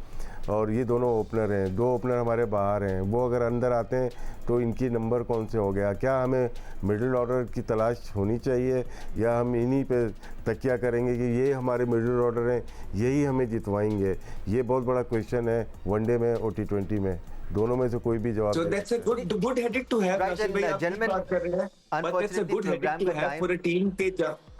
और ये दोनों ओपनर हैं। 2 ओपनर हमारे बाहर हैं, वो अगर अंदर आते हैं तो इनकी नंबर कौन से हो गया? क्या हमें मिडिल ऑर्डर की तलाश होनी चाहिए या हम इन्हीं पे तकिया करेंगे कि ये हमारे मिडिल ऑर्डर हैं, यही हमें जितवाएंगे? ये बहुत बड़ा क्वेश्चन है वनडे में और T20 में, दोनों में से कोई भी जवाब So that's a good headache to have. Right, Rashid भाई, आप gentlemen, बात कर रहे हैं, but that's a good headache to have for a team के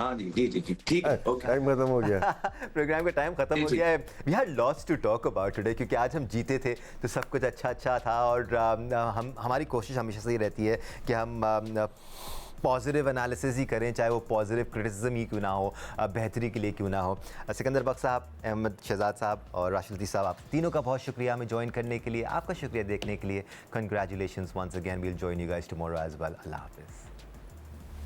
हाँ जी ठीक है, ओके। टाइम खत्म हो गया। प्रोग्राम का टाइम खत्म हो गया है। We had lots to talk about today, क्योंकि आज हम जीते थे तो सब कुछ अच्छा था, और हमारी कोशिश हमेशा से ही रहती है कि हम पॉजिटिव एनालिसिस ही करें, चाहे वो पॉजिटिव क्रिटिसिज्म ही क्यों ना हो, बेहतरी के लिए क्यों ना हो। सिकंदर बख्श साहब, अहमद शहजाद साहब और राशिद लतीफ़ साहब, आप तीनों का बहुत शुक्रिया हमें ज्वाइन करने के लिए, आपका शुक्रिया देखने के लिए। Congratulations once again, we'll join you guys tomorrow as well. Allah हाफिज़।